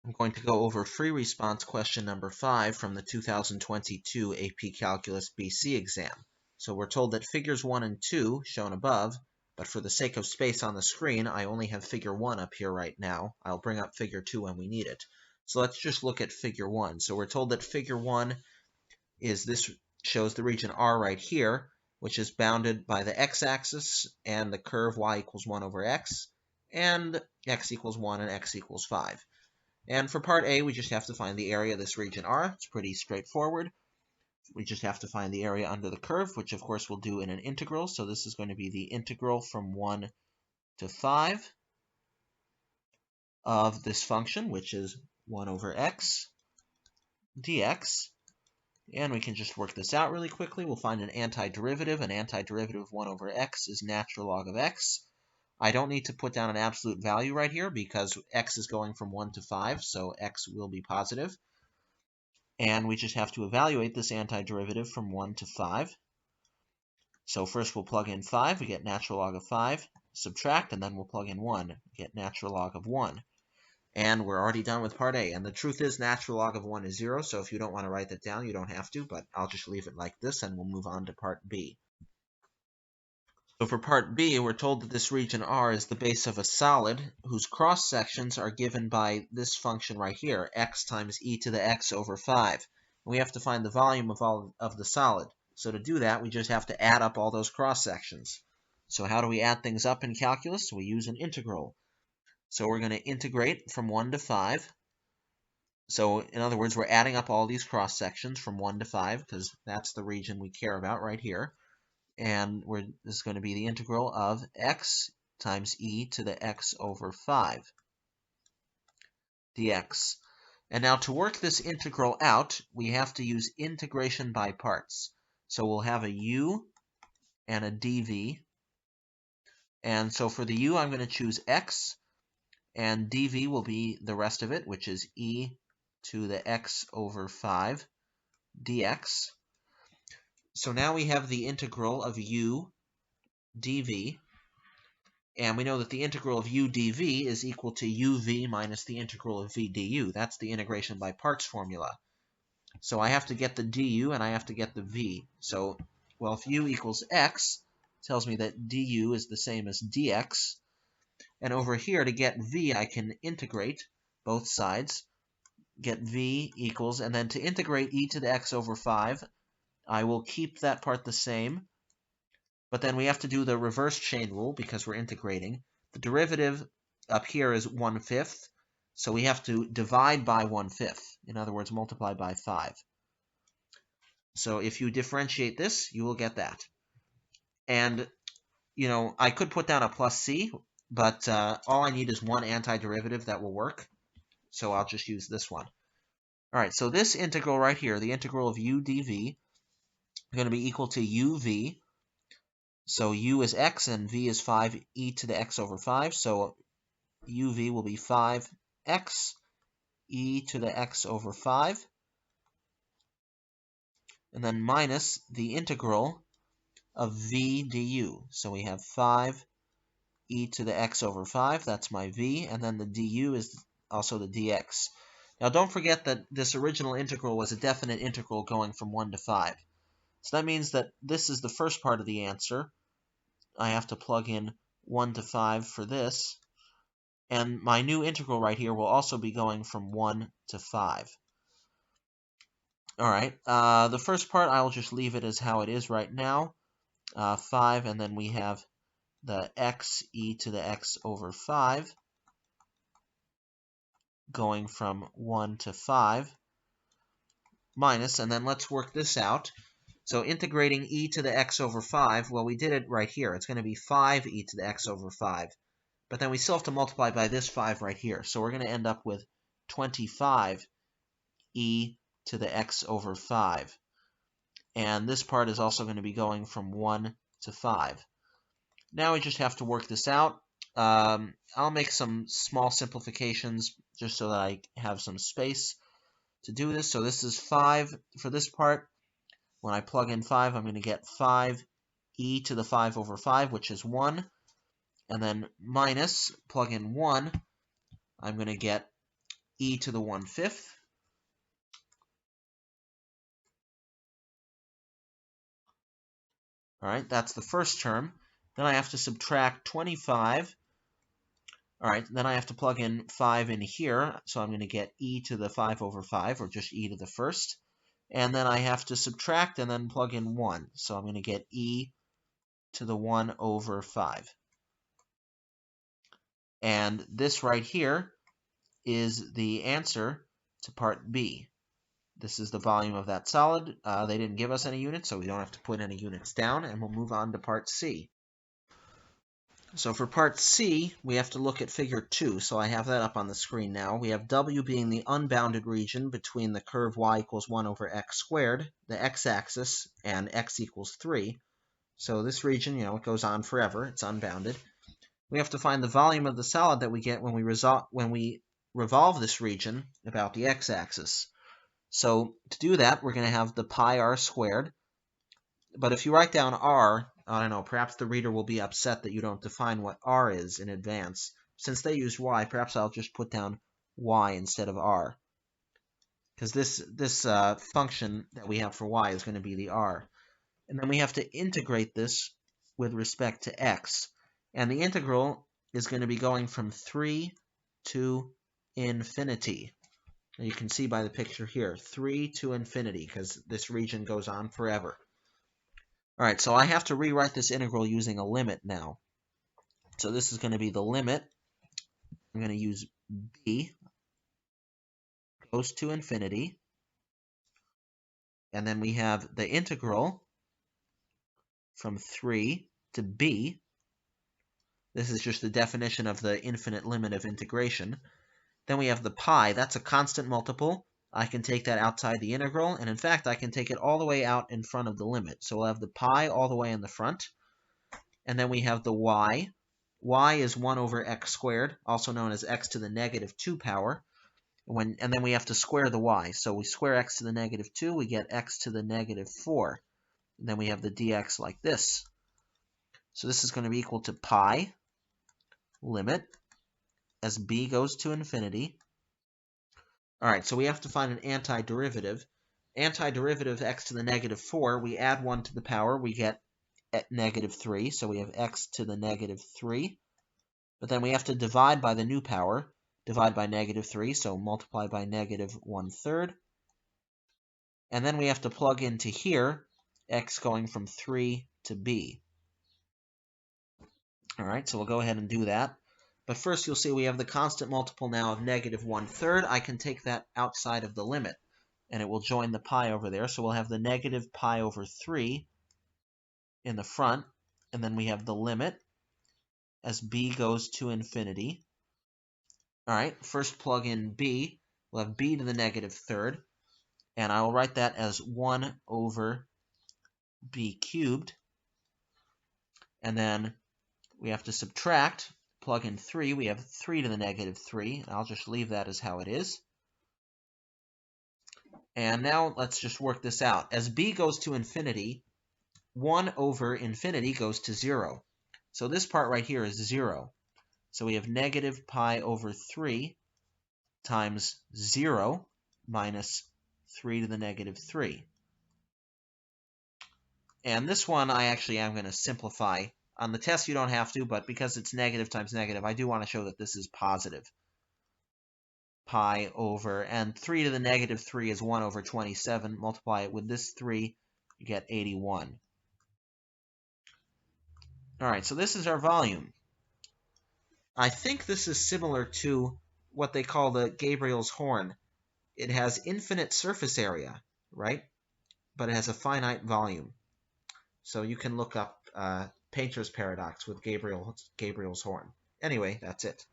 I'm going to go over free response question number 5 from the 2022 AP Calculus BC exam. So we're told that figures 1 and 2, shown above, but for the sake of space on the screen, I only have figure 1 up here right now. I'll bring up figure 2 when we need it. So let's just look at figure 1. So we're told that figure 1 shows the region R right here, which is bounded by the x-axis and the curve y equals 1 over x, and x equals 1 and x equals 5. And for part A, we just have to find the area of this region R. It's pretty straightforward. We just have to find the area under the curve, which of course we'll do in an integral. So this is going to be the integral from 1 to 5 of this function, which is 1 over x dx. And we can just work this out really quickly. We'll find an antiderivative. An antiderivative of 1 over x is natural log of x. I don't need to put down an absolute value right here because x is going from 1 to 5, so x will be positive. And we just have to evaluate this antiderivative from 1 to 5. So first we'll plug in 5, we get natural log of 5, subtract, and then we'll plug in 1, get natural log of 1. And we're already done with part A. And the truth is natural log of 1 is 0, so if you don't want to write that down, you don't have to, but I'll just leave it like this and we'll move on to part B. So for part B, we're told that this region R is the base of a solid whose cross sections are given by this function right here, x times e to the x over 5. And we have to find the volume of all of the solid. So to do that, we just have to add up all those cross sections. So how do we add things up in calculus? We use an integral. So we're going to integrate from 1 to 5. So in other words, we're adding up all these cross sections from 1 to 5 because that's the region we care about right here. And this is going to be the integral of x times e to the x over 5 dx. And now to work this integral out, we have to use integration by parts. So we'll have a u and a dv. And so for the u, I'm going to choose x, and dv will be the rest of it, which is e to the x over 5 dx. So now we have the integral of u dv, and we know that the integral of u dv is equal to uv minus the integral of v du. That's the integration by parts formula. So I have to get the du and I have to get the v. So, well, if u equals x, it tells me that du is the same as dx. And over here, to get v, I can integrate both sides, get v equals, and then to integrate e to the x over 5, I will keep that part the same, but then we have to do the reverse chain rule because we're integrating. The derivative up here is 1/5, so we have to divide by 1/5. In other words, multiply by 5. So if you differentiate this, you will get that. And, you know, I could put down a plus c, but all I need is one antiderivative that will work, so I'll just use this one. All right, so this integral right here, the integral of u dv, is going to be equal to uv. So u is x and v is 5e to the x over 5. So uv will be 5x e to the x over 5. And then minus the integral of v du. So we have 5e to the x over 5. That's my v. And then the du is also the dx. Now don't forget that this original integral was a definite integral going from 1 to 5. So that means that this is the first part of the answer. I have to plug in 1 to 5 for this. And my new integral right here will also be going from 1 to 5. All right, the first part, I will just leave it as how it is right now. 5, and then we have the x e to the x over 5 going from 1 to 5 minus, and then let's work this out. So integrating e to the x over 5, well, we did it right here. It's going to be 5e to the x over 5. But then we still have to multiply by this 5 right here. So we're going to end up with 25e to the x over 5. And this part is also going to be going from 1 to 5. Now we just have to work this out. I'll make some small simplifications just so that I have some space to do this. So this is 5 for this part. When I plug in 5, I'm going to get 5e to the 5 over 5, which is 1. And then minus, plug in 1, I'm going to get e to the 1/5. All right, that's the first term. Then I have to subtract 25. All right, then I have to plug in 5 in here, so I'm going to get e to the 5/5, or just e to the first. And then I have to subtract and then plug in 1, so I'm going to get e to the 1/5. And this right here is the answer to part B. This is the volume of that solid. They didn't give us any units, so we don't have to put any units down, and we'll move on to part C. So for part C, we have to look at figure 2, so I have that up on the screen now. We have W being the unbounded region between the curve y equals 1/x squared, the x-axis, and x equals 3. So this region, it goes on forever. It's unbounded. We have to find the volume of the solid that we get when we revolve this region about the x-axis. So to do that, we're going to have the pi r squared. But if you write down r, I don't know, perhaps the reader will be upset that you don't define what r is in advance. Since they use y, perhaps I'll just put down y instead of r. Because this function that we have for y is going to be the r. And then we have to integrate this with respect to x. And the integral is going to be going from 3 to infinity. You can see by the picture here, 3 to infinity, because this region goes on forever. All right, so I have to rewrite this integral using a limit now. So this is going to be the limit. I'm going to use b goes to infinity. And then we have the integral from 3 to b. This is just the definition of the infinite limit of integration. Then we have the pi. That's a constant multiple. I can take that outside the integral, and in fact, I can take it all the way out in front of the limit. So we'll have the pi all the way in the front. And then we have the y. Y is 1/x squared, also known as x to the negative 2 power. And then we have to square the y. So we square x to the negative 2, we get x to the negative 4. And then we have the dx like this. So this is going to be equal to pi limit as b goes to infinity. All right, so we have to find an antiderivative. Antiderivative x to the negative 4, we add 1 to the power, we get at negative 3, so we have x to the negative 3. But then we have to divide by the new power, divide by negative 3, so multiply by negative 1/3. And then we have to plug into here, x going from 3 to b. All right, so we'll go ahead and do that. But first, you'll see we have the constant multiple now of negative 1/3. I can take that outside of the limit, and it will join the pi over there. So we'll have the negative pi over 3 in the front, and then we have the limit as b goes to infinity. All right, first plug in b. We'll have b to the negative 3rd, and I will write that as 1/b cubed. And then we have to subtract. Plug in 3, we have 3 to the negative 3. I'll just leave that as how it is. And now let's just work this out. As b goes to infinity, 1/infinity goes to 0. So this part right here is 0. So we have negative pi over 3 times 0 minus 3 to the negative 3. And this one I actually am going to simplify. On the test, you don't have to, but because it's negative times negative, I do want to show that this is positive. Pi over, and 3 to the negative 3 is 1/27. Multiply it with this 3, you get 81. All right, so this is our volume. I think this is similar to what they call the Gabriel's horn. It has infinite surface area, right? But it has a finite volume. So you can look up Painter's paradox with Gabriel's horn. Anyway, that's it.